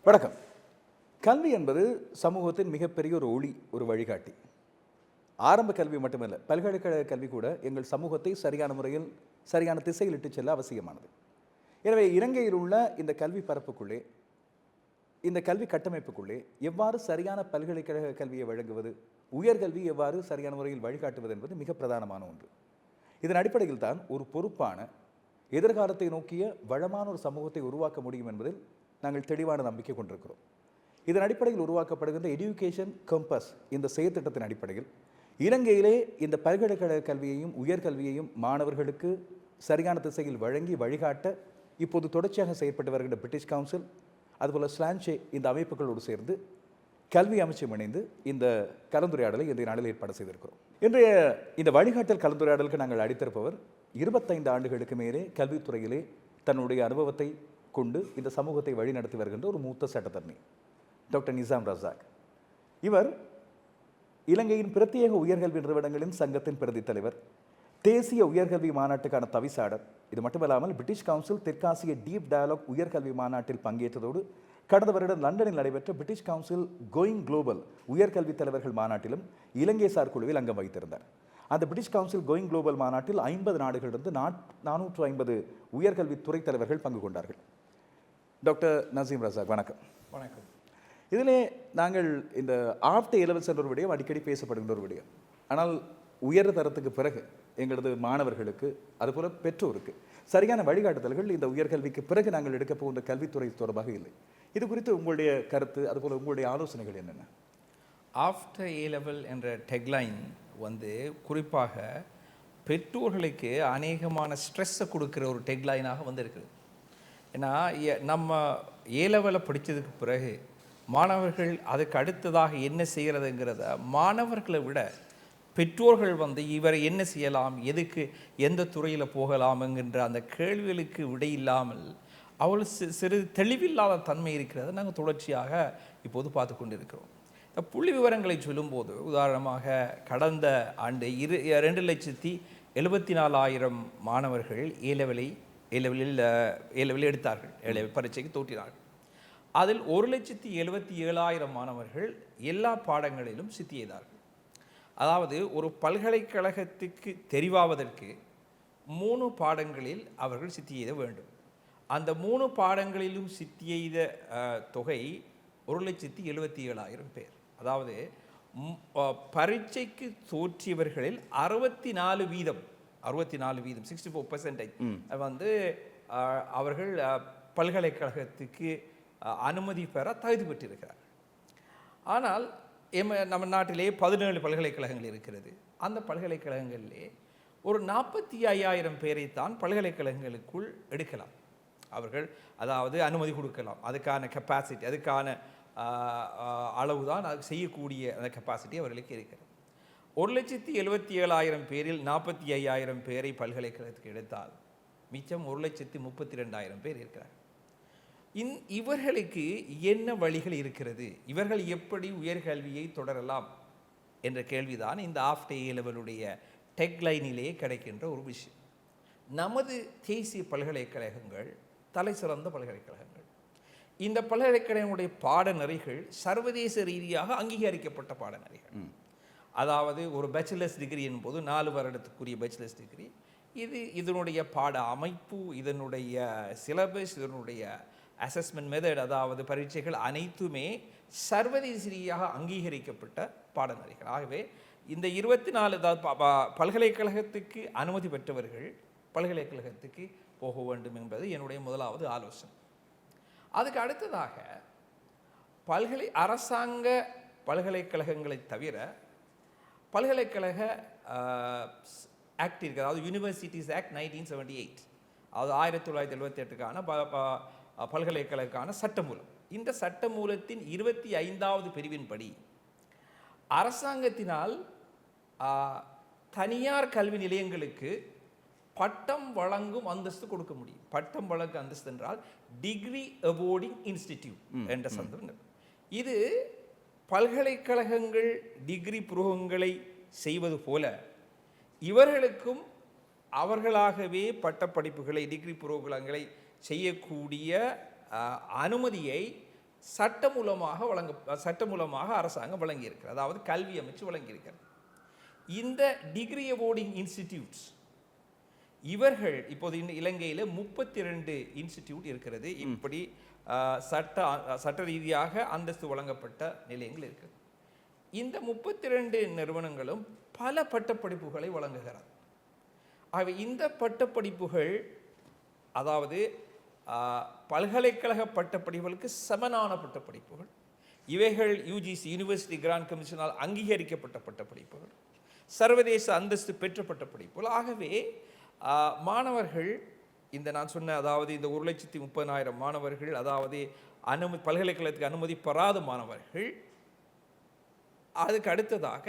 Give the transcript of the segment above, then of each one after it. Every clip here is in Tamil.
வணக்கம். கல்வி என்பது சமூகத்தின் மிகப்பெரிய ஒரு ஒளி, ஒரு வழிகாட்டி. ஆரம்ப கல்வி மட்டுமல்ல, பல்கலைக்கழக கல்வி கூட எங்கள் சமூகத்தை சரியான முறையில், சரியான திசையில் இட்டுச் செல்ல அவசியமானது. எனவே இலங்கையில் உள்ள இந்த கல்வி பரப்புக்குள்ளே, இந்த கல்வி கட்டமைப்புக்குள்ளே எவ்வாறு சரியான பல்கலைக்கழக கல்வியை வழங்குவது, உயர்கல்வி எவ்வாறு சரியான முறையில் வழிகாட்டுவது என்பது மிக பிரதானமான ஒன்று. இதன் அடிப்படையில் தான் ஒரு பொறுப்பான, எதிர்காலத்தை நோக்கிய வளமான ஒரு சமூகத்தை உருவாக்க முடியும் என்பதில் நாங்கள் தெளிவான நம்பிக்கை கொண்டிருக்கிறோம். இதன் அடிப்படையில் உருவாக்கப்படுகின்ற எடியூகேஷன் கம்பஸ் இந்த செயற்திட்டத்தின் அடிப்படையில் இலங்கையிலே இந்த பல்கலைக்கழக கல்வியையும் உயர்கல்வியையும் மாணவர்களுக்கு சரியான திசையில் வழங்கி வழிகாட்ட இப்போது தொடர்ச்சியாக செயற்பட்டு வருகின்ற பிரிட்டிஷ் கவுன்சில், அதுபோல் ஸ்லான்சே இந்த அமைப்புகளோடு சேர்ந்து கல்வி அமைச்சம் இணைந்து இந்த கலந்துரையாடலை இன்றைய நாளில் ஏற்பாடு செய்திருக்கிறோம். இன்றைய இந்த வழிகாட்டல் கலந்துரையாடலுக்கு நாங்கள் அடித்திருப்பவர் 25 ஆண்டுகளுக்கு மேலே கல்வித்துறையிலே தன்னுடைய அனுபவத்தை கொண்டு இந்த சமூகத்தை வழிநடத்தி வருகின்ற ஒரு மூத்த சட்டத்தரணி டாக்டர் நிசாம் ரசாக். இவர் இலங்கையின் பிரத்யேக உயர்கல்வி நிறுவனங்களின் சங்கத்தின் பிரதி தலைவர், தேசிய உயர்கல்வி மாநாட்டுக்கான தவிசாளர். இது மட்டுமல்லாமல் பிரிட்டிஷ் கவுன்சில் தெற்காசிய டீப் டயலாக் உயர்கல்வி மாநாட்டில் பங்கேற்றதோடு கடந்த வருடம் லண்டனில் நடைபெற்ற பிரிட்டிஷ் கவுன்சில் கோயிங் குளோபல் உயர்கல்வி தலைவர்கள் மாநாட்டிலும் இலங்கை சார் குழுவில் அங்கம் வகித்திருந்தார். அந்த பிரிட்டிஷ் கவுன்சில் கோயிங் குளோபல் மாநாட்டில் 50 நாடுகளிலிருந்து 450 உயர்கல்வி துறை தலைவர்கள் பங்கு கொண்டார்கள். டாக்டர் நசீம் ரசாக், வணக்கம். வணக்கம். இதிலே நாங்கள் இந்த ஆஃப்டர் A-levels என்ற ஒரு விடயம் அடிக்கடி பேசப்படுகின்ற ஒரு விடயம். ஆனால் உயர் தரத்துக்கு பிறகு எங்களது மாணவர்களுக்கு அதுபோல பெற்றோருக்கு சரியான வழிகாட்டுதல்கள் இந்த உயர்கல்விக்கு பிறகு நாங்கள் எடுக்க போகின்ற கல்வித்துறை தொடர்பாக இல்லை. இது குறித்து உங்களுடைய கருத்து, அதுபோல் உங்களுடைய ஆலோசனைகள் என்னென்ன? ஆஃப்டர் A-level என்ற டெக்லைன் குறிப்பாக பெற்றோர்களுக்கு அநேகமான ஸ்ட்ரெஸ்ஸை கொடுக்குற ஒரு டெக்லைனாக வந்திருக்குது. ஏன்னா நம்ம A-level படித்ததுக்கு பிறகு மாணவர்கள் அதுக்கு அடுத்ததாக என்ன செய்கிறதுங்கிறத மாணவர்களை விட பெற்றோர்கள் இவரை என்ன செய்யலாம், எதுக்கு எந்த துறையில் போகலாம்ங்கிற அந்த கேள்விகளுக்கு விடை இல்லாமல் அவள் சிறிது தெளிவில்லாத தன்மை இருக்கிறத நாங்கள் தொடர்ச்சியாக இப்போது பார்த்து கொண்டிருக்கிறோம். இந்த புள்ளி விவரங்களை சொல்லும்போது உதாரணமாக கடந்த ஆண்டு 2,74,000 மாணவர்கள் A-level எடுத்தார்கள், A-level பரீட்சைக்கு தோற்றினார்கள். அதில் 1,77,000 மாணவர்கள் எல்லா பாடங்களிலும் சித்தி எய்தார்கள். அதாவது ஒரு பல்கலைக்கழகத்துக்கு தெரிவாவதற்கு 3 பாடங்களில் அவர்கள் சித்தி எய்த வேண்டும். அந்த 3 பாடங்களிலும் சித்தி எய்த தொகை 1,77,000 பேர். அதாவது பரீட்சைக்கு தோற்றியவர்களில் 64% 64% அவர்கள் பல்கலைக்கழகத்துக்கு அனுமதி பெற தகுதி பெற்றிருக்கிறார். ஆனால் நம்ம நாட்டிலே 17 பல்கலைக்கழகங்கள் இருக்கிறது. அந்த பல்கலைக்கழகங்களிலே ஒரு 45,000 பேரைத்தான் பல்கலைக்கழகங்களுக்குள் எடுக்கலாம். அவர்கள் அதாவது அனுமதி கொடுக்கலாம். அதுக்கான கெப்பாசிட்டி, அதுக்கான அளவு தான் அது செய்யக்கூடிய அந்த கெப்பாசிட்டி அவர்களுக்கு இருக்கிறது. 1,77,000 பேரில் 45,000 பேரை பல்கலைக்கழகத்துக்கு எடுத்தால் மிச்சம் 1,32,000 பேர் இருக்கிறார். இவர்களுக்கு என்ன வழிகள் இருக்கிறது, இவர்கள் எப்படி உயர்கல்வியை தொடரலாம் என்ற கேள்விதான் இந்த ஆஃப்டர் A-level டெக்லைனிலே கிடைக்கின்ற ஒரு விஷயம். நமது தேசிய பல்கலைக்கழகங்கள் தலை சிறந்த பல்கலைக்கழகங்கள். இந்த பல்கலைக்கழகங்களுடைய பாடநெறிகள் சர்வதேச ரீதியாக அங்கீகரிக்கப்பட்ட பாடநெறிகள். அதாவது ஒரு பேச்சுலர்ஸ் டிகிரி என்பது 4 வருடத்துக்குரிய பேச்சுலர்ஸ் டிகிரி. இதனுடைய பாட அமைப்பு, இதனுடைய சிலபஸ், இதனுடைய அசஸ்மெண்ட் மெத்தட், அதாவது பரீட்சைகள் அனைத்துமே சர்வதேச ரீதியாக அங்கீகரிக்கப்பட்ட பாடநெறிகள். ஆகவே இந்த 24 பல்கலைக்கழகத்துக்கு அனுமதி பெற்றவர்கள் பல்கலைக்கழகத்துக்கு போக வேண்டும் என்பது என்னுடைய முதலாவது ஆலோசனை. அதுக்கு அடுத்ததாக அரசாங்க பல்கலைக்கழகங்களை தவிர பல்கலைக்கழக ஆக்ட் இருக்குது. அதாவது யூனிவர்சிட்டிஸ் ஆக்ட் 1978, அதாவது 1978க்கான பல்கலைக்கழகக்கான சட்டமூலம். இந்த சட்டமூலத்தின் 25வது பிரிவின்படி அரசாங்கத்தினால் தனியார் கல்வி நிலையங்களுக்கு பட்டம் வழங்கும் அந்தஸ்து கொடுக்க முடியும். பட்டம் வழங்கும் அந்தஸ்து என்றால் டிகிரி அவார்டிங் இன்ஸ்டிடியூட் என்ற சந்தம். இது பல்கலைக்கழகங்கள் டிகிரி புரோகங்களை செய்வது போல இவர்களுக்கும் அவர்களாகவே பட்டப்படிப்புகளை, டிகிரி புரோகிராம்களை செய்யக்கூடிய அனுமதியை சட்ட மூலமாக அரசாங்கம் வழங்கியிருக்கிறது, அதாவது கல்வி அமைச்சு வழங்கியிருக்கிறது. இந்த டிகிரி அவார்டிங் இன்ஸ்டிடியூட்ஸ் இவர்கள் இப்போது இந்த இலங்கையில் 32 இன்ஸ்டிடியூட் இருக்கிறது. இப்படி சட்ட ரீதியாக அந்தஸ்து வழங்கப்பட்ட நிலையங்கள் இருக்குது. இந்த 32 நிறுவனங்களும் பல பட்டப்படிப்புகளை வழங்குகிறது. ஆகவே இந்த பட்டப்படிப்புகள், அதாவது பல்கலைக்கழக பட்டப்படிப்புகளுக்கு சமனான பட்டப்படிப்புகள், இவைகள் யுஜிசி யூனிவர்சிட்டி கிராண்ட் கமிஷனால் அங்கீகரிக்கப்பட்ட பட்டப்படிப்புகள், சர்வதேச அந்தஸ்து பெற்ற பட்டப்படிப்புகள். ஆகவே மாணவர்கள் இந்த நான் சொன்ன, அதாவது இந்த 1,30,000 மாணவர்கள், அதாவது பல்கலைக்கழகத்துக்கு அனுமதி பெறாத மாணவர்கள் அதுக்கு அடுத்ததாக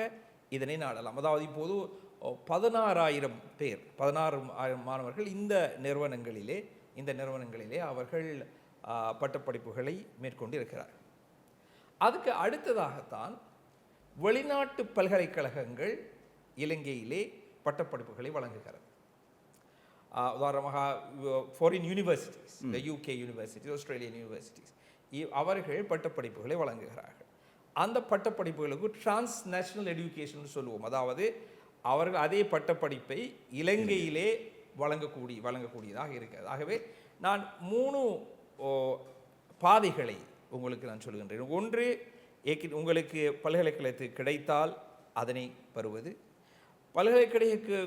இதனை நாடலாம். அதாவது இப்போது 16,000 மாணவர்கள் இந்த நிறுவனங்களிலே அவர்கள் பட்டப்படிப்புகளை மேற்கொண்டு இருக்கிறார். அதுக்கு அடுத்ததாகத்தான் வெளிநாட்டு பல்கலைக்கழகங்கள் இலங்கையிலே பட்டப்படிப்புகளை வழங்குகிறது. உதாரணமாக ஃபாரின் யூனிவர்சிட்டிஸ், இந்த யூகே யூனிவர்சிட்டிஸ், ஆஸ்திரேலியன் யூனிவர்சிட்டிஸ், அவர்கள் பட்டப்படிப்புகளை வழங்குகிறார்கள். அந்த பட்டப்படிப்புகளுக்கு டிரான்ஸ்நேஷனல் எஜுகேஷன் சொல்லுவோம். அதாவது அவர்கள் அதே பட்டப்படிப்பை இலங்கையிலே வழங்கக்கூடியதாக இருக்கிறது. ஆகவே நான் 3 பாதைகளை உங்களுக்கு நான் சொல்கின்றேன். ஒன்று, உங்களுக்கு பல்கலைக்கழகத்துக்கு கிடைத்தால் அதனை பெறுவது. பல்கலைக்கழகத்துக்கு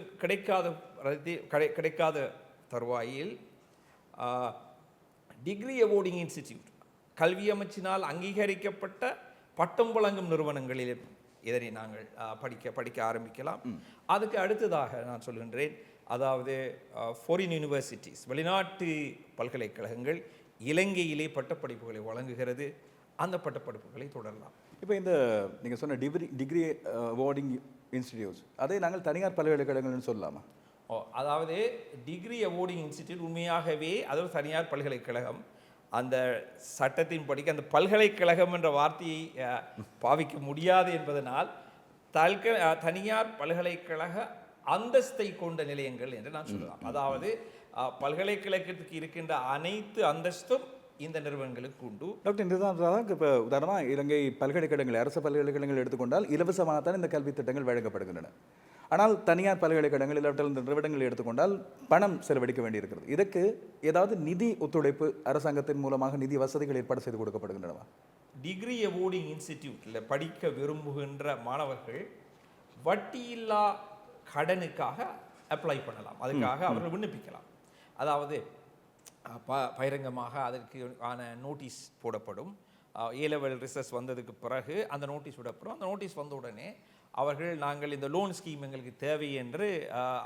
கிடைக்காத தருவாயில் டிகிரி அவார்டிங் இன்ஸ்டிடியூட், கல்வி அமைச்சினால் அங்கீகரிக்கப்பட்ட பட்டம் வழங்கும் நிறுவனங்களில் இதனை நாங்கள் படிக்க ஆரம்பிக்கலாம். அதுக்கு அடுத்ததாக நான் சொல்கின்றேன், அதாவது ஃபாரின் யூனிவர்சிட்டிஸ், வெளிநாட்டு பல்கலைக்கழகங்கள் இலங்கையிலே பட்டப்படிப்புகளை வழங்குகிறது. அந்த பட்டப்படிப்புகளை தொடரலாம். இப்போ இந்த நீங்கள் சொன்ன டிகிரி அவார்டிங் இன்ஸ்டிடியூட்ஸ், அதை நாங்கள் தனியார் பல்கலைக்கழகங்கள்னு சொல்லலாமா? அதாவது டிகிரி அவார்டிங் இன்ஸ்டிடியூட் உண்மையாகவே அதாவது தனியார் பல்கலைக்கழகம், அந்த சட்டத்தின் படிக்க அந்த பல்கலைக்கழகம் என்ற வார்த்தையை பாவிக்க முடியாது என்பதனால் தனியார் பல்கலைக்கழக அந்தஸ்தை கொண்ட நிலையங்கள் என்று நான் சொல்லலாம். அதாவது பல்கலைக்கழகத்துக்கு இருக்கின்ற அனைத்து அந்தஸ்தும் இந்த நிறுவனங்களுக்கு உண்டு. டாக்டர், இதுதான் இப்போ உதாரணமாக இலங்கை பல்கலைக்கழகங்கள், அரசு பல்கலைக்கழகங்கள் எடுத்துக்கொண்டால் இலவசமாக தான் இந்த கல்வி திட்டங்கள் வழங்கப்படுகின்றன. ஆனால் தனியார் பல்கலைக்கழகங்கள் இல்லாவிட்டால் இந்த நிறுவனங்கள் எடுத்துக்கொண்டால் பணம் செலவழிக்க வேண்டியிருக்கிறது. இதற்கு ஏதாவது நிதி ஒத்துழைப்பு அரசாங்கத்தின் மூலமாக நிதி வசதிகள் ஏற்பாடு செய்து கொடுக்கப்படுகின்றனவா? டிகிரி அவார்டிங் இன்ஸ்டிடியூட்டில் படிக்க விரும்புகின்ற மாணவர்கள் வட்டியில்லா கடனுக்காக அப்ளை பண்ணலாம். அதுக்காக அவர்கள் விண்ணப்பிக்கலாம். அதாவது பகிரங்கமாக அதற்கு ஆன நோட்டீஸ் போடப்படும். A-level ரிசல்ட்ஸ் வந்ததுக்கு பிறகு அந்த நோட்டீஸ் விடப்படும். அந்த நோட்டீஸ் வந்த உடனே அவர்கள் நாங்கள் இந்த லோன் ஸ்கீம் எங்களுக்கு தேவை என்று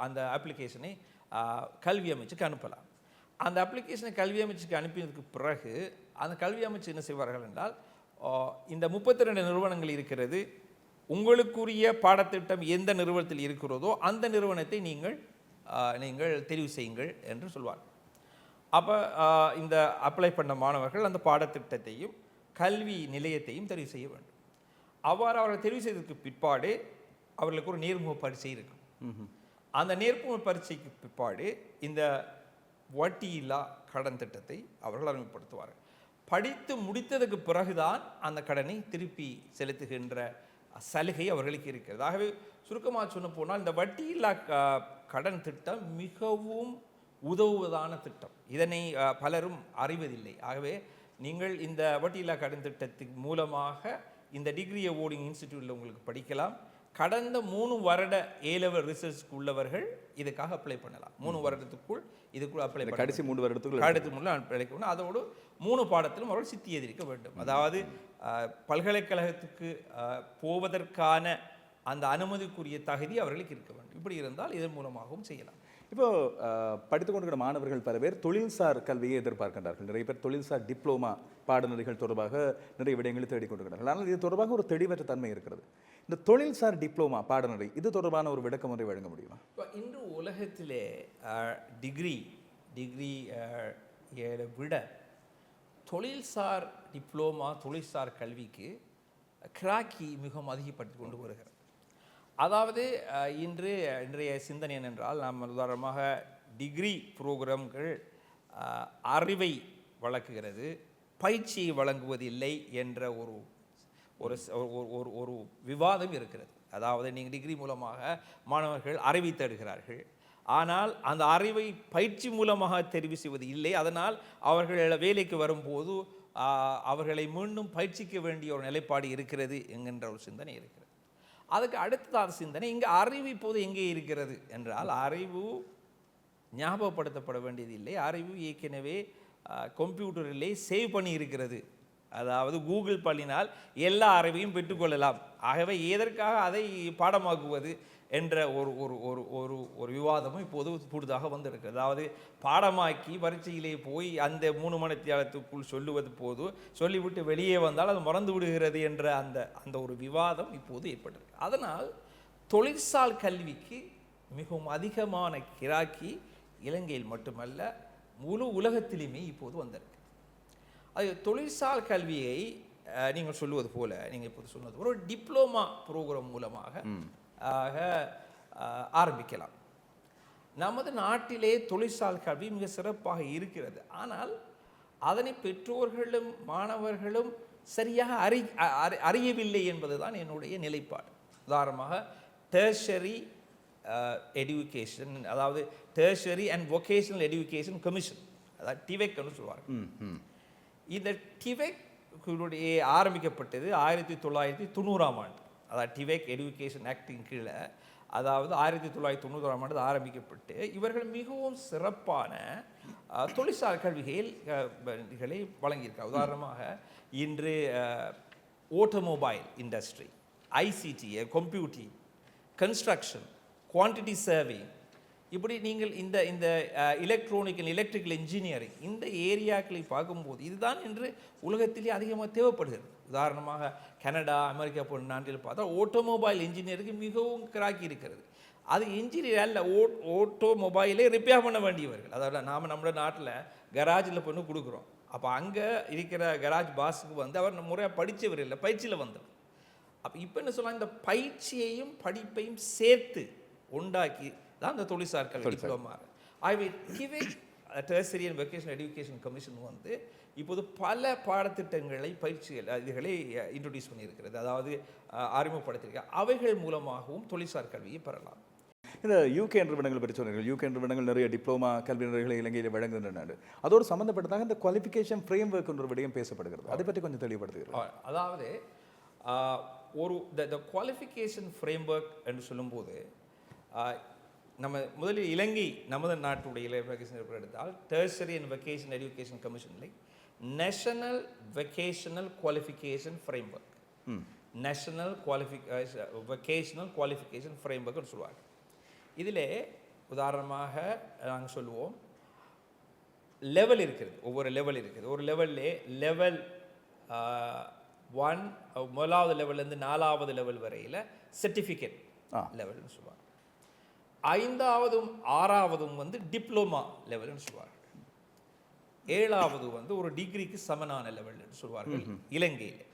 அந்த அப்ளிகேஷனை கல்வி அமைச்சுக்கு அனுப்பலாம். அந்த அப்ளிகேஷனை கல்வி அமைச்சுக்கு அனுப்பினதுக்கு பிறகு அந்த கல்வி அமைச்சு என்ன செய்வார்கள் என்றால், இந்த 32 நிறுவனங்கள் இருக்கிறது, உங்களுக்குரிய பாடத்திட்டம் எந்த நிறுவனத்தில் இருக்கிறதோ அந்த நிறுவனத்தை நீங்கள் தெரிவு செய்யுங்கள் என்று சொல்வார். அப்போ இந்த அப்ளை பண்ண மாணவர்கள் அந்த பாடத்திட்டத்தையும் கல்வி நிலையத்தையும் தெரிவு செய்ய வேண்டும். அவ்வாறு அவர்கள் தெரிவு செய்ததுக்கு பிற்பாடு அவர்களுக்கு ஒரு நேர்முக பரீட்சை இருக்கும். அந்த நேர்முக பரீட்சைக்கு பிற்பாடு இந்த வட்டியில்லா கடன் திட்டத்தை அவர்கள் அறிமுகப்படுத்துவார்கள். படித்து முடித்ததுக்கு பிறகுதான் அந்த கடனை திருப்பி செலுத்துகின்ற சலுகை அவர்களுக்கு இருக்கிறது. ஆகவே சுருக்கமாக சொல்ல போனால் இந்த வட்டியில்லா கடன் திட்டம் மிகவும் உதவுவதான திட்டம். இதனை பலரும் அறிவதில்லை. ஆகவே நீங்கள் இந்த வட்டியில்லா கடன் திட்டத்தின் மூலமாக இந்த டிகிரி அவார்டிங் இன்ஸ்டிடியூட்டில் உங்களுக்கு படிக்கலாம். கடந்த 3 வருட A-level ரிசல்ட்ஸ்க்கு உள்ளவர்கள் இதுக்காக அப்ளை பண்ணலாம். 3 வருடத்துக்குள் இதுக்குள் அப்ளை பண்ணலாம். கடைசி 3 வருடத்துக்குள் அப்ளை பண்ணணும். அதோடு 3 பாடத்திலும் அவர்கள் சித்தி எதிர்க்க வேண்டும். அதாவது பல்கலைக்கழகத்துக்கு போவதற்கான அந்த அனுமதிக்குரிய தகுதி அவர்களுக்கு இருக்க வேண்டும். இப்படி இருந்தால் இதன் மூலமாகவும் செய்யலாம். இப்போ படித்துக் கொண்டிருக்கிற மாணவர்கள் பல பேர் தொழில்சார் கல்வியை எதிர்பார்க்கின்றார்கள். நிறைய பேர் தொழில்சார் டிப்ளோமா பாடநெறிகள் தொடர்பாக நிறைய விடயங்களை தேடிக்கொண்டிருக்கிறார்கள். ஆனால் இது தொடர்பாக ஒரு தெளிவற்ற தன்மை இருக்கிறது. இந்த தொழில்சார் டிப்ளோமா பாடநெறி இது தொடர்பான ஒரு விளக்கமுறை வழங்க முடியுமா? இன்று உலகத்திலே டிகிரி விட தொழில்சார் டிப்ளோமா, தொழில்சார் கல்விக்கு கிராக்கி மிகவும் அதிகப்படுத்தி கொண்டு வருகிறது. அதாவது இன்றைய சிந்தனை என்னென்றால், நாம் உதாரணமாக டிகிரி ப்ரோக்ராம்கள் அறிவை வளர்க்குகிறது, பயிற்சியை வழங்குவதில்லை என்ற ஒரு ஒரு ஒரு ஒரு விவாதம் இருக்கிறது. அதாவது நீங்கள் டிகிரி மூலமாக மாணவர்கள் அறிவை தேடுகிறார்கள், ஆனால் அந்த அறிவை பயிற்சி மூலமாக தெரிவு செய்வது இல்லை. அதனால் அவர்கள் வேலைக்கு வரும்போது அவர்களை மீண்டும் பயிற்சிக்க வேண்டிய ஒரு நிலைப்பாடு இருக்கிறது என்கின்ற ஒரு சிந்தனை இருக்கிறது. அதுக்கு அடுத்ததான சிந்தனை, இங்கே அறிவு இப்போது எங்கே இருக்கிறது என்றால், அறிவு ஞாபகப்படுத்தப்பட வேண்டியது இல்லை. அறிவு ஏற்கனவே கம்ப்யூட்டரிலே சேவ் பண்ணி இருக்கிறது. அதாவது கூகுள் பண்ணினால் எல்லா அறிவையும் பெற்றுக்கொள்ளலாம். ஆகவே எதற்காக அதை பாடமாக்குவது என்ற ஒரு ஒரு ஒரு ஒரு ஒரு விவாதமும் இப்போது புதிதாக வந்திருக்கு. அதாவது பாடமாக்கி பரீட்சையிலே போய் அந்த 3 மணி நேரத்துக்குள் சொல்லுவது போது சொல்லிவிட்டு வெளியே வந்தால் அது மறந்து விடுகிறது என்ற அந்த அந்த ஒரு விவாதம் இப்போது ஏற்பட்டிருக்கு. அதனால் தொழிற்சால் கல்விக்கு மிகவும் அதிகமான கிராக்கி இலங்கையில் மட்டுமல்ல முழு உலகத்திலுமே இப்போது வந்திருக்கு. அது தொழிற்சால் கல்வியை நீங்கள் சொல்லுவது போல, நீங்கள் இப்போது சொன்னது ஒரு டிப்ளோமா ப்ரோக்ராம் மூலமாக ஆரம்பிக்கலாம். நமது நாட்டிலே தொழிற்சால் கல்வி மிக சிறப்பாக இருக்கிறது. ஆனால் அதனை பெற்றோர்களும் மாணவர்களும் சரியாக அறியவில்லை என்பதுதான் என்னுடைய நிலைப்பாடு. உதாரணமாக டெர்ஷரி எடுகேஷன், அதாவது tertiary and vocational education commission, அதாவது டிவெக்னு சொல்லுவார்கள். இந்த டிவெக் ஆரம்பிக்கப்பட்டது 1990ஆம் ஆண்டு. அதாவது டிவெக் எடுகேஷன் ஆக்டின் கீழே, அதாவது 1990ஆம் ஆண்டு ஆரம்பிக்கப்பட்டு இவர்கள் மிகவும் சிறப்பான தொழிற்சாலை கல்விகளை வழங்கியிருக்கார். உதாரணமாக இன்று automobile industry, ICT, computing, construction, quantity survey, இப்படி நீங்கள் இந்த இந்த எலக்ட்ரானிக் அண்ட் எலக்ட்ரிக்கல் இன்ஜினியரிங் இந்த ஏரியாக்களை பார்க்கும்போது இதுதான் இன்று உலகத்திலே அதிகமாக தேவைப்படுகிறது. உதாரணமாக கனடா, அமெரிக்கா போன்ற நாட்டில் பார்த்தா ஆட்டோமொபைல் இன்ஜினியருக்கு மிகவும் கிராக்கி இருக்கிறது. அது இன்ஜினியர் அல்ல, ஆட்டோமொபைலே ரிப்பேர் பண்ண வேண்டியவர்கள். அதாவது நாம் நம்ம நாட்டில் கராஜில் பண்ணி கொடுக்குறோம். அப்போ அங்கே இருக்கிற கராஜ் பாஸுக்கு வந்து அவர் முறையாக படித்தவர் இல்லை, பயிற்சியில் வந்தவர். அப்போ இப்போ என்ன சொல்லலாம், இந்த பயிற்சியையும் படிப்பையும் சேர்த்து உண்டாக்கி தான் இந்த தொழிற்சார் கல்வி டிப்ளமா. ஆகவே TVEC tertiary and vocational education commission வந்து இப்போது பல பாடத்திட்டங்களை பயிற்சிகள் இதுகளை இன்ட்ரடியூஸ் பண்ணியிருக்கிறது, அதாவது அறிமுகப்படுத்தியிருக்க. அவைகள் மூலமாகவும் தொழிற்சார் கல்வியை பெறலாம். இந்த யூகே நிறுவனங்கள் பற்றி சொன்னீர்கள். யூகே நிறுவனங்கள் நிறைய டிப்ளமா கல்வி நிலையங்களை இலங்கையில் வழங்குகின்றன. அதோடு சம்பந்தப்பட்டதாக இந்த குவாலிஃபிகேஷன் ஃப்ரேம் ஒர்க் என்ற விடயம் பேசப்படுகிறது. அதை பற்றி கொஞ்சம் தெளிவுபடுத்துகிறேன். அதாவது ஒரு த குவாலிஃபிகேஷன் ஃப்ரேம் ஒர்க் என்று சொல்லும்போது, நம்ம முதலில் இலங்கை நமது நாட்டுடைய எஜுகேஷன் எடுத்தால் டெர்சரி அண்ட் வொகேஷனல் எடுகேஷன் கமிஷனில் national vocational qualification framework, national vocational qualification frame ஒர்க்னு சொல்லுவாங்க. இதில் உதாரணமாக நாங்கள் சொல்லுவோம், லெவல் இருக்கிறது, ஒவ்வொரு லெவல் இருக்குது. ஒரு லெவல்லே லெவல் 1 முதலாவது லெவல்லேருந்து 4வது லெவல் வரையில் சர்டிஃபிகேட் லெவல்னு சொல்லுவாங்க. 5ஆவதும் 6ஆவதும் வந்து டிப்ளமா லெவல்னு சொல்லுவார்கள். 7ஆவது வந்து ஒரு டிகிரிக்கு சமனான லெவல்னு சொல்வார்கள் இலங்கையில்.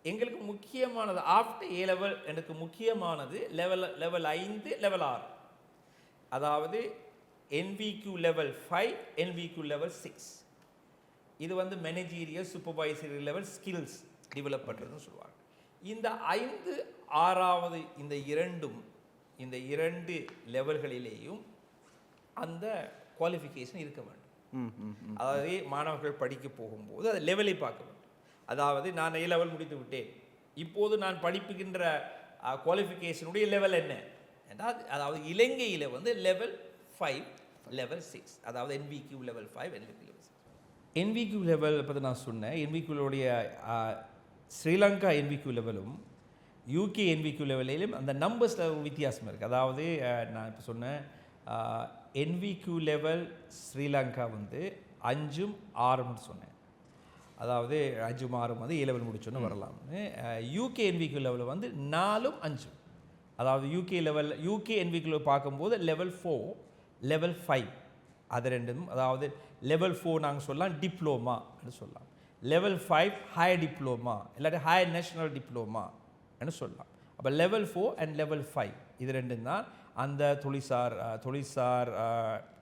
எங்களுக்கு முக்கியமானது ஆஃப்டர் ஏ லெவல், எனக்கு முக்கியமானது லெவல் 5, லெவல் 6, அதாவது NVQ லெவல் 5, NVQ லெவல் 6. இது வந்து managerial supervisory level skills develop பண்ணுறதுன்னு சொல்லுவாங்க. இந்த 5, 6ஆவது இந்த இரண்டு லெவல்களிலேயும் அந்த குவாலிஃபிகேஷன் இருக்க வேண்டும். அதாவது மாணவர்கள் படிக்க போகும்போது அது லெவலை பார்க்க வேண்டும். அதாவது நான் ஏ லெவல் முடித்து விட்டேன், இப்போது நான் படிப்புகின்ற குவாலிஃபிகேஷனுடைய லெவல் என்ன என்றால், அதாவது இலங்கையில் வந்து லெவல் 5, லெவல் 6, அதாவது NVQ level 5, NVQ level 6. NVQ level பற்றி நான் சொன்னேன். NVQடைய ஸ்ரீலங்கா NVQ லெவலும் யூகே NVQ லெவலிலும் அந்த நம்பர்ஸில் ஒரு வித்தியாசம் இருக்குது. அதாவது நான் இப்போ சொன்னேன், NVQ லெவல் ஸ்ரீலங்கா வந்து 5, 6 சொன்னேன். அதாவது 5, 6 வந்து ஏ லெவல் முடிச்சோன்னு வரலாம்னு. யூகே NVQ லெவலில் வந்து 4, 5, அதாவது யூகே NVQ பார்க்கும்போது லெவல் 4, லெவல் 5 அது ரெண்டும். அதாவது லெவல் 4 நாங்கள் சொல்லலாம் டிப்ளோமா என்று சொல்லலாம். லெவல் 5 ஹையர் டிப்ளோமா இல்லாட்டி ஹையர் நேஷனல் டிப்ளோமா என்று சொல்லலாம். அப்போ லெவல் 4 அண்ட் லெவல் 5 இது ரெண்டும் தான் அந்த தொழிற்சார்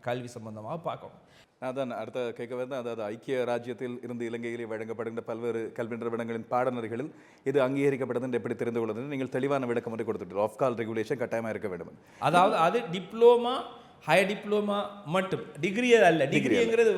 கல்வி சம்பந்தமாக பார்க்கணும். அதான் அடுத்த கேட்க வந்து அதாவது ஐக்கிய ராஜ்யத்தில் இருந்து இலங்கையிலே வழங்கப்படுகின்ற பல்வேறு கல்வி நிறுவனங்களின் பாடநெறிகளில் இது அங்கீகரிக்கப்பட்டது என்று எப்படி தெரிந்து கொள்வது நீங்கள் தெளிவான விளக்கம் ஒன்றை கொடுத்துட்டு ஆஃப் கால் ரெகுலேஷன் கட்டாயமாக இருக்க வேண்டும். அதாவது அது டிப்ளோமா ஹையர் டிப்ளோமா மட்டும் டிகிரி அல்ல. டிகிரிங்கிறது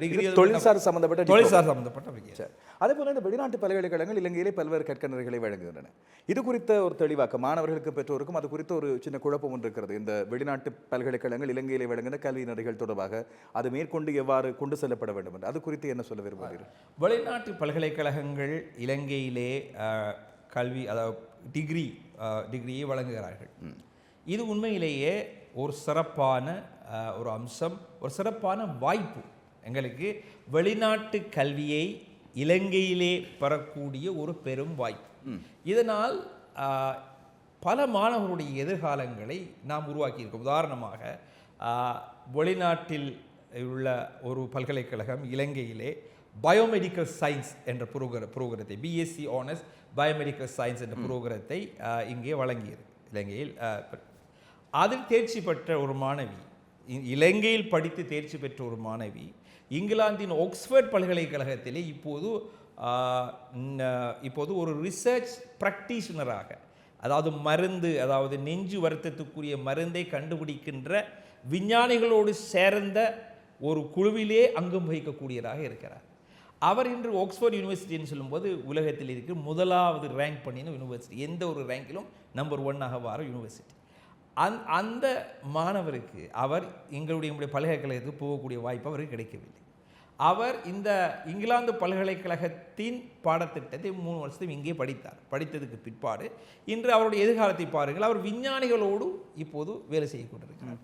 டிகிரி தொழில்சார் சம்பந்தப்பட்ட தொழில்சார் சம்பந்தப்பட்ட விஷயம். அதே போல இந்த வெளிநாட்டு பல்கலைக்கழகங்கள் இலங்கையிலே பல்வேறு கற்கனர்களை வழங்குகின்றன. இது குறித்த ஒரு தெளிவாக்க மாணவர்களுக்கு பெற்றோருக்கும் அது குறித்த ஒரு சின்ன குழப்பம் ஒன்று இருக்கிறது. இந்த வெளிநாட்டு பல்கலைக்கழகங்கள் இலங்கையிலே வழங்குகிற கல்வி நெறிகள் தொடர்பாக அது மேற்கொண்டு எவ்வாறு கொண்டு செல்லப்பட வேண்டும் என்று அது குறித்து என்ன சொல்ல விரும்புகிறீர்கள்? வெளிநாட்டு பல்கலைக்கழகங்கள் இலங்கையிலே கல்வி அதாவது டிகிரியை வழங்குகிறார்கள். இது உண்மையிலேயே ஒரு சிறப்பான ஒரு அம்சம், ஒரு சிறப்பான வாய்ப்பு. எங்களுக்கு வெளிநாட்டு கல்வியை இலங்கையிலே பெறக்கூடிய ஒரு பெரும் வாய்ப்பு. இதனால் பல மாணவர்களுடைய எதிர்காலங்களை நாம் உருவாக்கியிருக்கோம். உதாரணமாக வெளிநாட்டில் உள்ள ஒரு பல்கலைக்கழகம் இலங்கையிலே பயோமெடிக்கல் சயின்ஸ் என்ற புரோகிரத்தை பிஎஸ்சி ஆனர்ஸ் பயோமெடிக்கல் சயின்ஸ் என்ற புரோகிரத்தை இங்கே வழங்கியது. இலங்கையில் அதில் தேர்ச்சி பெற்ற ஒரு மாணவி, இலங்கையில் படித்து தேர்ச்சி பெற்ற ஒரு மாணவி இங்கிலாந்தின் ஆக்ஸ்ஃபோர்ட் பல்கலைக்கழகத்திலே இப்போது ஒரு ரிசர்ச் ப்ராக்டிஷனராக, அதாவது நெஞ்சு வருத்தத்துக்குரிய மருந்தை கண்டுபிடிக்கின்ற விஞ்ஞானிகளோடு சேர்ந்த ஒரு குழுவிலே அங்கம் வகிக்கக்கூடியதாக இருக்கிறார். அவர் இன்று ஆக்ஸ்ஃபோர்ட் யூனிவர்சிட்டின்னு சொல்லும்போது உலகத்தில் இருக்கிற முதலாவது ரேங்க் பண்ணின யூனிவர்சிட்டி, எந்த ஒரு ரேங்கிலும் நம்பர் 1 வார யூனிவர்சிட்டி. அந்த மாணவருக்கு அவர் எங்களுடைய பல்கலைக்கழகத்துக்கு போகக்கூடிய வாய்ப்பு அவருக்கு கிடைக்கவில்லை. அவர் இந்த இங்கிலாந்து பல்கலைக்கழகத்தின் பாடத்திட்டத்தை 3 வருஷத்தையும் இங்கே படித்தார். படித்ததுக்கு பிற்பாடு இன்று அவருடைய எதிர்காலத்தை பாருங்கள், அவர் விஞ்ஞானிகளோடு இப்போது வேலை செய்ய கொண்டிருக்கிறார்.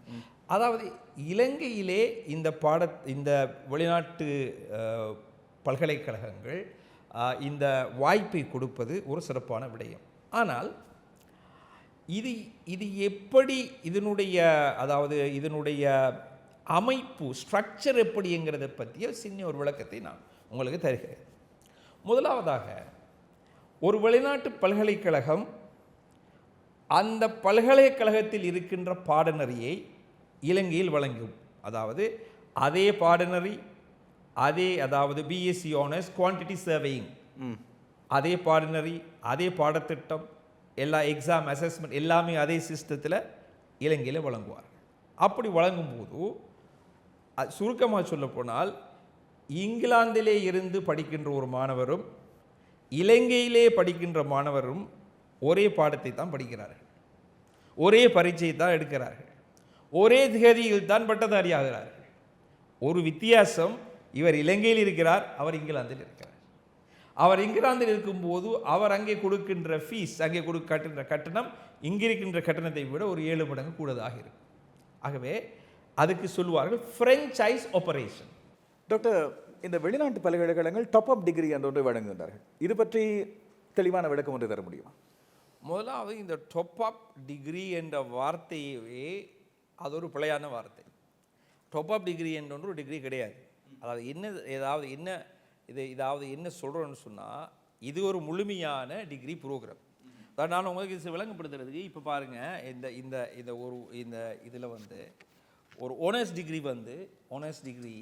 அதாவது இலங்கையிலே இந்த வெளிநாட்டு பல்கலைக்கழகங்கள் இந்த வாய்ப்பை கொடுப்பது ஒரு சிறப்பான விடயம். ஆனால் இது எப்படி இதனுடைய அமைப்பு ஸ்ட்ரக்சர் எப்படிங்கிறத பற்றிய சின்ன ஒரு விளக்கத்தை நான் உங்களுக்கு தருகிறேன். முதலாவதாக, ஒரு வெளிநாட்டு பல்கலைக்கழகம் அந்த பல்கலைக்கழகத்தில் இருக்கின்ற பாடநெறியை இலங்கையில் வழங்கும். அதாவது அதே பாடநெறி, பிஎஸ்சி ஆனர்ஸ் குவான்டிட்டி சர்வேயிங், அதே பாடநெறி, அதே பாடத்திட்டம், எல்லா எக்ஸாம் அசஸ்மெண்ட் எல்லாமே அதே சிஸ்டத்தில் இலங்கையில் வழங்குவார். அப்படி வழங்கும்போது சுருக்கமாக சொல்லப்போனால் இங்கிலாந்திலே இருந்து படிக்கின்ற ஒரு மாணவரும் இலங்கையிலே படிக்கின்ற மாணவரும் ஒரே பாடத்தை தான் படிக்கிறார்கள், ஒரே பரீட்சையை தான் எடுக்கிறார்கள், ஒரே திகதியில் தான் பட்டதாரி ஆகிறார்கள். ஒரு வித்தியாசம், இவர் இலங்கையில் இருக்கிறார், அவர் இங்கிலாந்தில் இருக்கிறார். அவர் இங்கிலாந்தில் இருக்கும்போது அவர் அங்கே கொடுக்கின்ற ஃபீஸ், அங்கே கட்டுகின்ற கட்டணம் இங்கே இருக்கின்ற கட்டணத்தை விட ஒரு 7 மடங்கு கூடுதலாக இருக்கும். ஆகவே அதுக்கு சொல்லுவார்கள் ஃப்ரெஞ்சைஸ் ஆபரேஷன். டாக்டர், இந்த வெளிநாட்டு பல்கலைக்கழகங்கள் டாப் அப் டிகிரி என்ற ஒன்றை வழங்குகின்றார்கள். இது பற்றி தெளிவான விளக்கம் ஒன்று தர முடியுமா? முதலாவது, இந்த டாப் அப் டிகிரி என்ற வார்த்தையே அது ஒரு பிழையான வார்த்தை. டாப் அப் டிகிரி என்ற ஒரு டிகிரி கிடையாது. அதாவது என்ன சொல்கிறோன்னு சொன்னால், இது ஒரு முழுமையான டிகிரி ப்ரோக்ராம். அதாவது நான் உங்களுக்கு விளங்கப்படுத்துறதுக்கு இப்போ பாருங்கள், இதில் ஒரு ஓனர்ஸ் டிகிரி ஓனர்ஸ் டிகிரி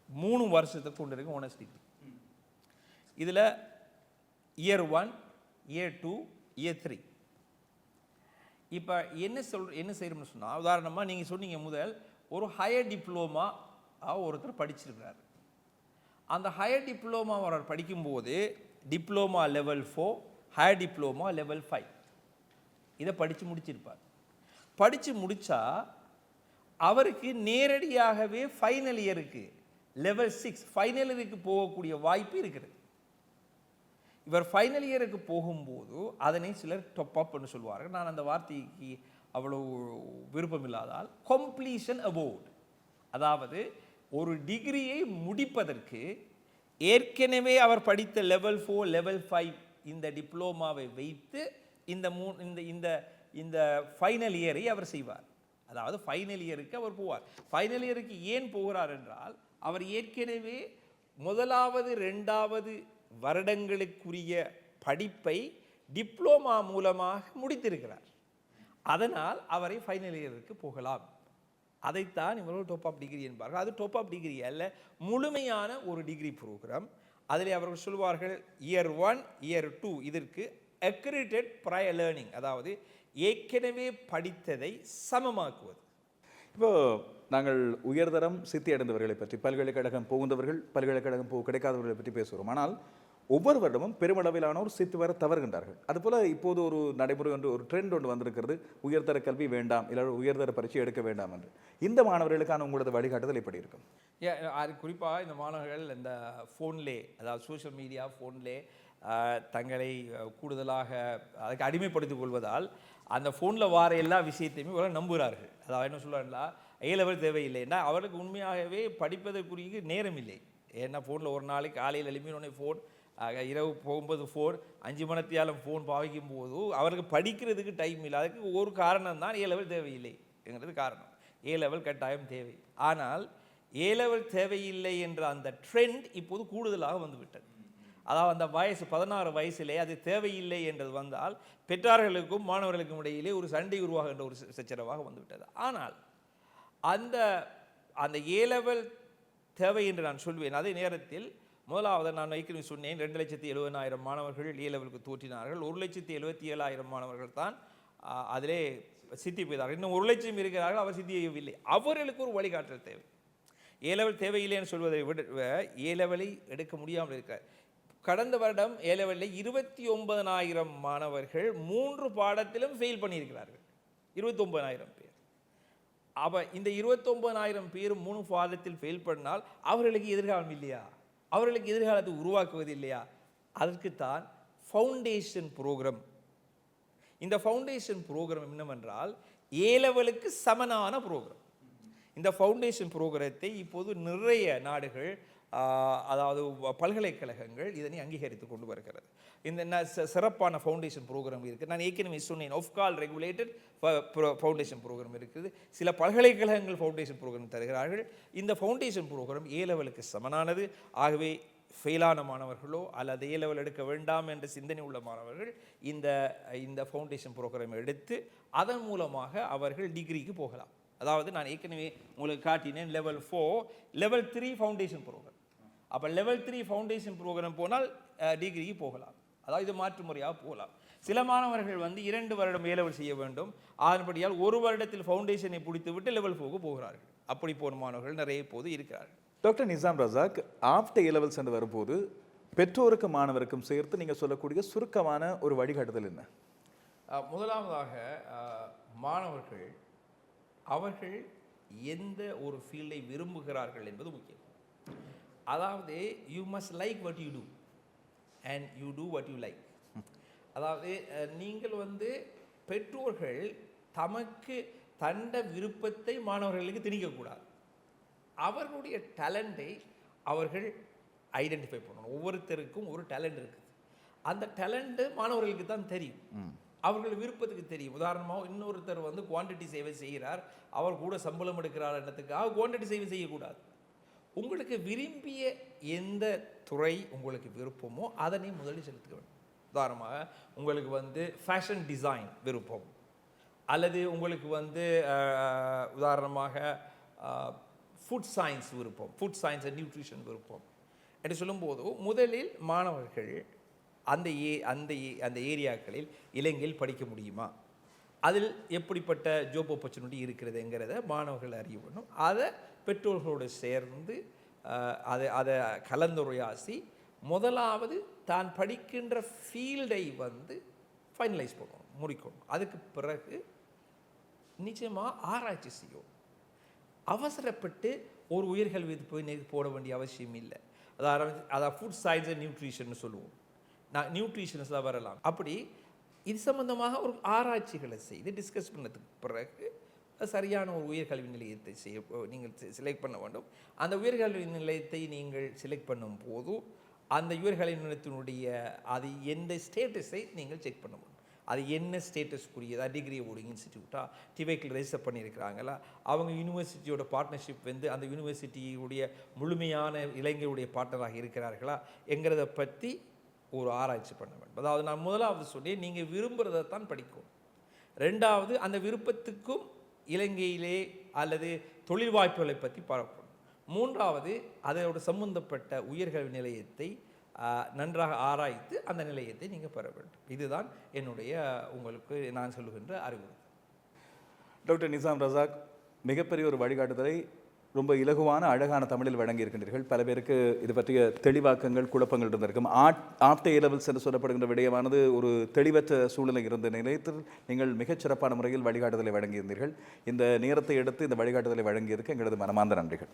3 வருஷத்துக்கு கொண்டு இருக்கு. ஓனர்ஸ் டிகிரி இதில் இயர் 1, இயர் 2, இயர் 3. இப்போ என்ன செய்யணும்னு சொன்னால், உதாரணமாக நீங்கள் சொன்னீங்க முதல் ஒரு ஹையர் டிப்ளோமா ஒருத்தர் படிச்சிருக்கிறார். அந்த ஹையர் டிப்ளோமா அவர் படிக்கும்போது diploma level 4, higher diploma level 5 இதை படித்து முடிச்சிருப்பார். படித்து முடித்தா அவருக்கு நேரடியாகவே ஃபைனல் இயருக்கு லெவல் 6 ஃபைனல் இயருக்கு போகக்கூடிய வாய்ப்பு இருக்கிறது. இவர் ஃபைனல் இயருக்கு போகும்போது அதனை சிலர் டாப் அப்னு சொல்வார்கள். நான் அந்த வார்த்தைக்கு அவ்வளோ விருப்பம் இல்லாதால் கம்ப்ளீஷன் அவார்ட், அதாவது ஒரு டிகிரியை முடிப்பதற்கு ஏற்கனவே அவர் படித்த லெவல் 4, லெவல் 5 இந்த டிப்ளோமாவை வைத்து இந்த ஃபைனல் இயரை அவர் செய்வார். அதாவது ஃபைனல் இயருக்கு அவர் போவார். ஃபைனல் இயருக்கு ஏன் போகிறார் என்றால், அவர் ஏற்கனவே 1வது 2வது வருடங்களுக்குரிய படிப்பை டிப்ளோமா மூலமாக முடித்திருக்கிறார். அதனால் அவரை ஃபைனல் இயருக்கு போகலாம் அதைத்தான் இவர்கள் டாப் அப் டிகிரி என்பார்கள். அது டாப் அப் டிகிரி அல்ல, முழுமையான ஒரு டிகிரி ப்ரோக்ராம். அதில் அவர்கள் சொல்வார்கள் இயர் 1 இயர் 2 இதற்கு அக்ரிடேட் ப்ரையர் லேர்னிங், அதாவது ஏற்கனவே படித்ததை சமமாக்குவது. இப்போ நாங்கள் உயர்தரம் சித்தி அடைந்தவர்களை பற்றி, பல்கலைக்கழகம் புகுந்தவர்கள் பல்கலைக்கழகம் கிடைக்காதவர்களை பற்றி பேசுகிறோம். ஆனால் ஒவ்வொரு வருடமும் பெருமளவிலானோர் சித்தி வர தவறுகின்றார்கள். அதுபோல் இப்போது ஒரு நடைமுறை ஒன்று, ஒரு ட்ரெண்ட் ஒன்று வந்திருக்கிறது, உயர்தர கல்வி வேண்டாம், இல்லை உயர்தர பரீட்சை எடுக்க வேண்டாம் என்று. இந்த மாணவர்களுக்கான உங்களது வழிகாட்டுதல் எப்படி இருக்கும்? அது குறிப்பாக இந்த மாணவர்கள் இந்த ஃபோன்லே, அதாவது சோஷியல் மீடியா ஃபோன்லே தங்களை கூடுதலாக அதுக்கு அடிமைப்படுத்திக் கொள்வதால் அந்த ஃபோனில் வார எல்லா விஷயத்தையுமே இவர்கள் நம்புகிறார்கள். அதாவது என்ன சொல்கிறாங்களா, A-level தேவையில்லைன்னா அவர்களுக்கு உண்மையாகவே படிப்பதற்குரிய நேரம் இல்லை. ஏன்னா ஃபோனில் ஒரு நாளைக்கு காலையில் எழுப்பினோடனே ஃபோன், இரவு போகும்போது ஃபோன், 5 மணித்தியாலம் ஃபோன் பாவிக்கும் போது அவருக்கு படிக்கிறதுக்கு டைம் இல்லை. அதுக்கு ஒரு காரணம் தான் A-level தேவையில்லை என்கிறது காரணம். A-level கட்டாயம் தேவை. ஆனால் A-level தேவையில்லை என்ற அந்த ட்ரெண்ட் இப்போது கூடுதலாக வந்துவிட்டது. அதாவது அந்த வயசு 16 வயசிலே அது தேவையில்லை என்றது வந்தால் பெற்றார்களுக்கும் மாணவர்களுக்கும் இடையிலே ஒரு சண்டை உருவாகின்ற ஒரு சச்சரவாக வந்துவிட்டது. ஆனால் அந்த அந்த A-level தேவை என்று நான் சொல்வேன். அதே நேரத்தில் முதலாவது நான் ஏற்கனவே சொன்னேன், 2,70,000 மாணவர்கள் A-levelக்கு தோற்றினார்கள். 1,77,000 மாணவர்கள் தான் அதிலே சித்தி பெய்தார்கள். இன்னும் 1,00,000 இருக்கிறார்கள், அவர் சித்தி செய்யவில்லை. அவர்களுக்கு ஒரு வழிகாட்டல் தேவை. A-level தேவையில்லைன்னு சொல்வதை விட A-level எடுக்க முடியாமல் இருக்கிறார். கடந்த வருடம் A-level 29,000 மாணவர்கள் 3 பாடத்திலும் ஃபெயில் பண்ணியிருக்கிறார்கள். 29,000 பேர். அப்போ இந்த 29,000 பேர் 3 பாடத்தில் ஃபெயில் பண்ணால் அவர்களுக்கு எதிர்காலம் இல்லையா? அவர்களுக்கு எதிர்காலத்தை உருவாக்குவது இல்லையா? அதற்குத்தான் ஃபவுண்டேஷன் ப்ரோக்ராம். இந்த ஃபவுண்டேஷன் ப்ரோக்ராம் என்னவென்றால் A-levelக்கு சமனான ப்ரோக்ராம். இந்த ஃபவுண்டேஷன் ப்ரோக்ராத்தை இப்போது நிறைய நாடுகள், அதாவது பல்கலைக்கழகங்கள் இதனை அங்கீகரித்து கொண்டு வருகிறது. இந்த சிறப்பான ஃபவுண்டேஷன் ப்ரோக்ராம் இருக்குது. நான் ஏற்கனவே சொன்னேன், OFCAL ரெகுலேட்டட் ஃபவுண்டேஷன் ப்ரோக்ராம் இருக்குது. சில பல்கலைக்கழகங்கள் ஃபவுண்டேஷன் ப்ரோக்ராம் தருகிறார்கள். இந்த ஃபவுண்டேஷன் ப்ரோக்ராம் A-levelக்கு சமனானது. ஆகவே ஃபெயிலான மாணவர்களோ அல்லது A-level எடுக்க வேண்டாம் என்ற சிந்தனை உள்ள மாணவர்கள் இந்த ஃபவுண்டேஷன் ப்ரோக்ராம் எடுத்து அதன் மூலமாக அவர்கள் டிகிரிக்கு போகலாம். அதாவது நான் ஏற்கனவே உங்களுக்கு காட்டினேன் லெவல் 4, லெவல் 3 ஃபவுண்டேஷன் ப்ரோக்ராம். அப்போ லெவல் 3 ஃபவுண்டேஷன் ப்ரோக்ராம் போனால் டிகிரிக்கு போகலாம். அதாவது இது மாற்று முறையாக போகலாம். சில மாணவர்கள் 2 வருடம் A-level செய்ய வேண்டும். அதன்படியால் 1 வருடத்தில் ஃபவுண்டேஷனை பிடித்து விட்டு லெவல் 4க்கு போகிறார்கள். அப்படி போன மாணவர்கள் நிறைய போது இருக்கிறார்கள். Doctor Nizam Razak, after A-levels என்று வரும்போது பெற்றோருக்கும் மாணவருக்கும் சேர்த்து நீங்கள் சொல்லக்கூடிய சுருக்கமான ஒரு வழிகாட்டுதல் என்ன? முதலாவதாக மாணவர்கள் அவர்கள் எந்த ஒரு ஃபீல்டை விரும்புகிறார்கள் என்பது முக்கியம். அதாவது you must like what you do and you do what you like. அதாவது நீங்கள் பெற்றோர்கள் தமக்கு தண்ட விருப்பத்தை மாணவர்களுக்கு திணிக்கக்கூடாது. அவர்களுடைய டேலண்டை அவர்கள் ஐடென்டிஃபை பண்ணணும். ஒவ்வொருத்தருக்கும் ஒரு டேலண்ட் இருக்குது. அந்த டேலண்ட்டு மாணவர்களுக்கு தான் தெரியும், அவர்கள் விருப்பத்துக்கு தெரியும். உதாரணமாக இன்னொருத்தர் குவான்டிட்டி சேவை செய்கிறார், அவர் கூட சம்பளம் எடுக்கிறார் என்னத்துக்காக குவான்டிட்டி சேவை செய்யக்கூடாது. உங்களுக்கு விரும்பிய எந்த துறை உங்களுக்கு விருப்பமோ அதனை முதலில் செலுத்த வேண்டும். உதாரணமாக உங்களுக்கு ஃபேஷன் டிசைன் விருப்பம், அல்லது உங்களுக்கு உதாரணமாக ஃபுட் சயின்ஸ் விருப்பம், ஃபுட் சயின்ஸ் அண்ட் நியூட்ரிஷன் விருப்பம் என்று சொல்லும்போது முதலில் மாணவர்கள் அந்த ஏரியாக்களில் இலங்கையில் படிக்க முடியுமா, அதில் எப்படிப்பட்ட ஜாப் ஆப்பர்ச்சுனிட்டி இருக்கிறதுங்கிறத மாணவர்கள் அறிய வேண்டும். அதை பெற்றோர்களோடு சேர்ந்து அதை கலந்துரையாசி முதலாவது தான் படிக்கின்ற ஃபீல்டை ஃபைனலைஸ் பண்ணணும், முடிக்கணும். அதுக்கு பிறகு நிச்சயமாக ஆராய்ச்சி செய்யும். அவசரப்பட்டு ஒரு உயர்கல்வி போய் போட வேண்டிய அவசியம் இல்லை. அதாவது ஃபுட் சயின்ஸ் அண்ட் நியூட்ரிஷன் சொல்லுவோம், நான் நியூட்ரிஷன்ஸில் வரலாம். அப்படி இது சம்பந்தமாக ஒரு ஆராய்ச்சிகளை செய்து டிஸ்கஸ் பண்ணதுக்கு பிறகு சரியான ஒரு உயர்கல்வி நிலையத்தை நீங்கள் செலக்ட் பண்ண வேண்டும். அந்த உயர்கல்வி நிலையத்தை நீங்கள் செலக்ட் பண்ணும் போது அந்த உயர்கல்வி நிலையத்தினுடைய அது எந்த ஸ்டேட்டஸை நீங்கள் செக் பண்ண வேண்டும். அது என்ன ஸ்டேட்டஸ்க்குரியதா, டிகிரி ஓடிங் இன்ஸ்டிடியூட்டா, டிவைக்கில் ரெஜிஸ்டர் பண்ணியிருக்கிறாங்களா, அவங்க யூனிவர்சிட்டியோட பார்ட்னர்ஷிப் அந்த யூனிவர்சிட்டியுடைய முழுமையான இளைஞருடைய பார்ட்னராக இருக்கிறார்களா என்கிறத பற்றி ஒரு ஆராய்ச்சி பண்ண வேண்டும். அதாவது நான் முதலாவது சொன்னேன், நீங்கள் விரும்புகிறத தான் படிக்கும். ரெண்டாவது அந்த விருப்பத்துக்கும் இலங்கையிலே அல்லது தொழில் வாய்ப்புகளை பற்றி பார்க்கணும். மூன்றாவது அதோடு சம்பந்தப்பட்ட உயர்கல்வி நிலையத்தை நன்றாக ஆராய்ந்து அந்த நிலையத்தை நீங்கள் பெற வேண்டும். இதுதான் என்னுடைய உங்களுக்கு நான் சொல்லுகின்ற அறிவுரை. டாக்டர் நிசாம் ரசாக், மிகப்பெரிய ஒரு வழிகாட்டுதலை ரொம்ப இலகுவான அழகான தமிழில் வழங்கி இருக்கின்றீர்கள். பல பேருக்கு இது பற்றிய தெளிவாக்கங்கள் குழப்பங்கள் இருந்திருக்கும். ஆஃப்டர் ஏ லெவல்ஸ் என்று சொல்லப்படுகின்ற விடயமானது ஒரு தெளிவற்ற சூழ்நிலை இருந்த நிலையத்தில் நீங்கள் மிகச்சிறப்பான முறையில் வழிகாட்டுதலை வழங்கியிருந்தீர்கள். இந்த நேரத்தை எடுத்து இந்த வழிகாட்டுதலை வழங்கியதற்கு எங்களது மனமார்ந்த நன்றிகள்.